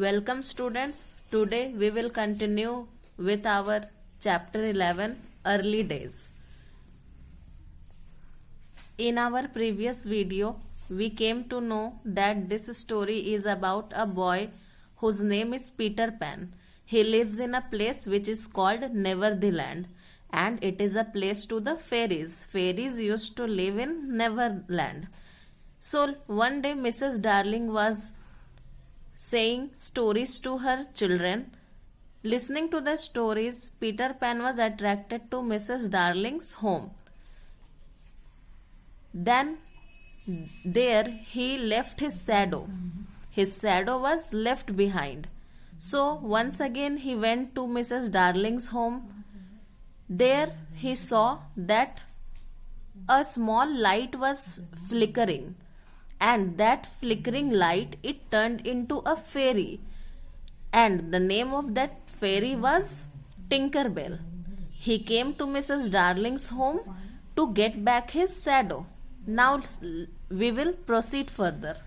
Welcome students. Today we will continue with our chapter 11 Early Days. In our previous video we came to know that this story is about a boy whose name is Peter Pan. He lives in a place which is called Neverland and it is a place to the fairies. Fairies used to live in Neverland. So one day Mrs. Darling was saying stories to her children. Listening to the stories, Peter Pan was attracted to Mrs. Darling's home. Then there he left his shadow. His shadow was left behind. So once again he went to Mrs. Darling's home. There he saw that a small light was flickering, and that flickering light, it turned into a fairy, and the name of that fairy was Tinker Bell. He came to Mrs. Darling's home to get back his shadow. Now we will proceed further.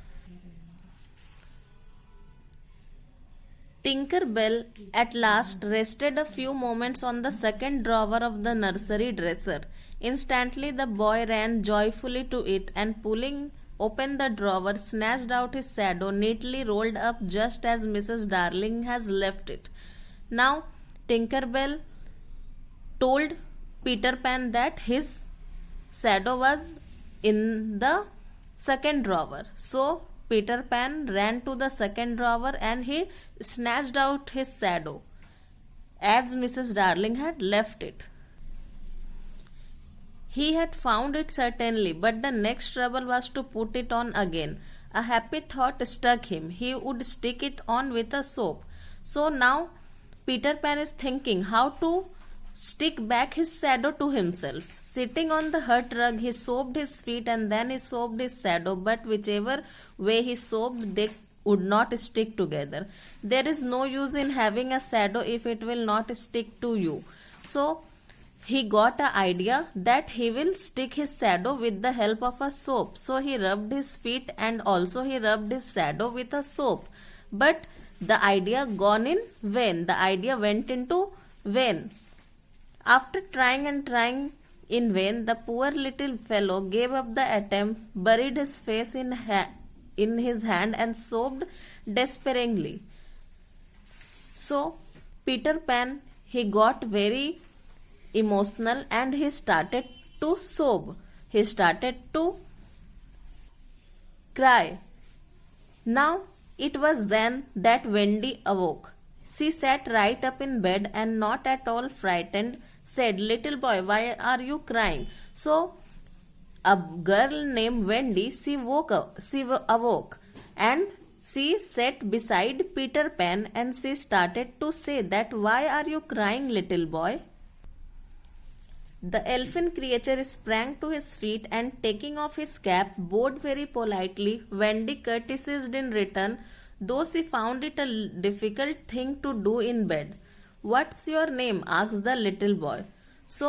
Tinker Bell at last rested a few moments on the second drawer of the nursery dresser. Instantly the boy ran joyfully to it and pulling open the drawer, snatched out his shadow, neatly rolled up just as Mrs. Darling has left it. Now Tinker Bell told Peter Pan that his shadow was in the second drawer. So Peter Pan ran to the second drawer and he snatched out his shadow as Mrs. Darling had left it. He had found it certainly, but the next trouble was to put it on again. A happy thought struck him. He would stick it on with a soap. So now Peter Pan is thinking how to stick back his shadow to himself. Sitting on the hearthrug, he soaped his feet and then he soaped his shadow, but whichever way he soaped, they would not stick together. There is no use in having a shadow if it will not stick to you. So he got an idea that he will stick his shadow with the help of a soap. So he rubbed his feet and also he rubbed his shadow with a soap. But the idea gone in vain. The idea went into vain. After trying and trying in vain, the poor little fellow gave up the attempt, buried his face in his hand and sobbed despairingly. So Peter Pan, he got very emotional and he started to sob. He started to cry. Now it was then that Wendy awoke. She sat right up in bed and not at all frightened said, "Little boy, why are you crying?" So a girl named Wendy, she awoke and she sat beside Peter Pan and she started to say that, "Why are you crying, little boy?" The elfin creature sprang to his feet and taking off his cap, bowed very politely. Wendy courtesied in return, though she found it a difficult thing to do in bed. "What's your name?" asked the little boy. So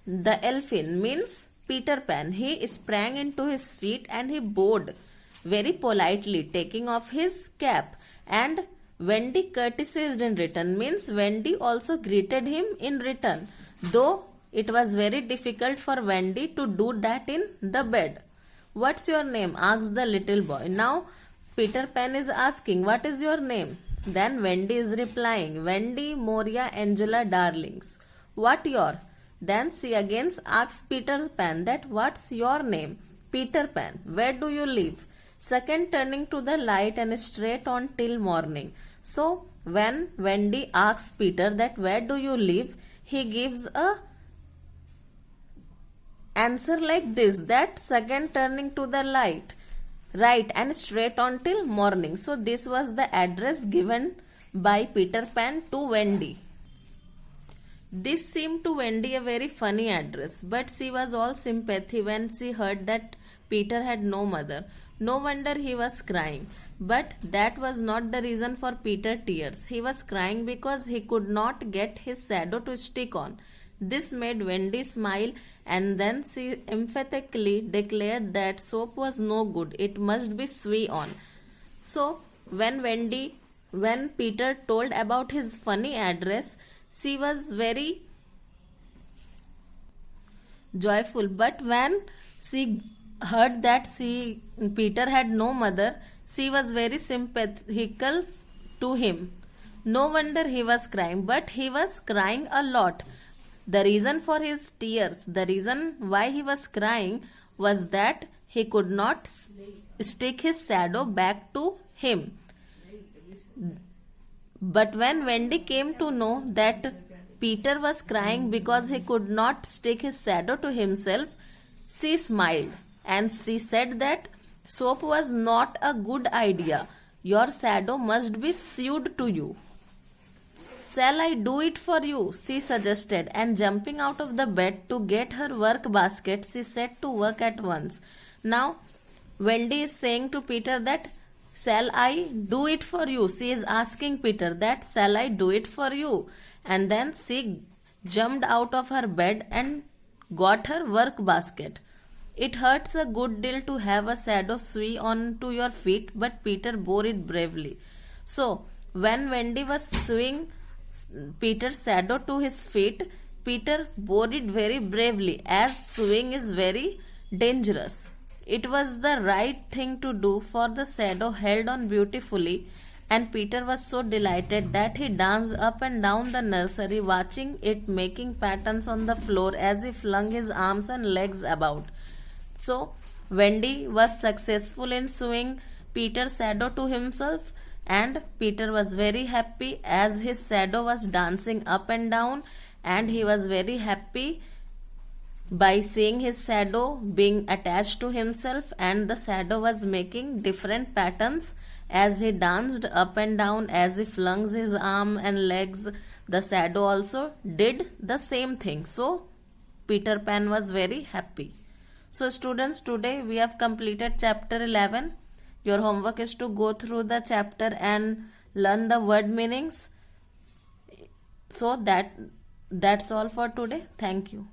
the elfin means Peter Pan. He sprang into his feet and he bowed very politely, taking off his cap. And Wendy courtesied in return means Wendy also greeted him in return, though it was very difficult for Wendy to do that in the bed. "What's your name?" asked the little boy. Now Peter Pan is asking, "What is your name?" Then Wendy is replying, "Wendy Moria Angela Darlings." "What your?" Then she again asks Peter Pan that, "What's your name?" "Peter Pan." "Where do you live?" Second turning to the light and straight on till morning. So when Wendy asks Peter that, "Where do you live?" he gives a answer like this, that second turning to the light, right, and straight on till morning. So this was the address given by Peter Pan to Wendy. This seemed to Wendy a very funny address, but she was all sympathy when she heard that Peter had no mother. No wonder he was crying. But that was not the reason for Peter's tears. He was crying because he could not get his shadow to stick on. This made Wendy smile, and then she emphatically declared that soap was no good. It must be sweet on. So when Wendy when Peter told about his funny address, she was very joyful. But when she heard that Peter had no mother, she was very sympathetical to him. No wonder he was crying, but he was crying a lot. The reason for his tears, the reason why he was crying was that he could not stick his shadow back to him. But when Wendy came to know that Peter was crying because he could not stick his shadow to himself, she smiled and she said that soap was not a good idea. Your shadow must be sewed to you. Shall I do it for you? She suggested, and jumping out of the bed to get her work basket, she set to work at once. Now, Wendy is saying to Peter that, shall I do it for you? She is asking Peter that, shall I do it for you? And then she jumped out of her bed and got her work basket. It hurts a good deal to have a shadow sew onto your feet, but Peter bore it bravely. So, when Wendy was sewing Peter's shadow to his feet, Peter bore it very bravely, as sewing is very dangerous. It was the right thing to do, for the shadow held on beautifully, and Peter was so delighted that he danced up and down the nursery, watching it making patterns on the floor as he flung his arms and legs about. So, Wendy was successful in sewing Peter's shadow to himself, and Peter was very happy as his shadow was dancing up and down, and he was very happy by seeing his shadow being attached to himself, and the shadow was making different patterns as he danced up and down, as he flung his arm and legs. The shadow also did the same thing. So Peter Pan was very happy. So students, today we have completed chapter 11. Your homework is to go through the chapter and learn the word meanings. So that's all for today. Thank you.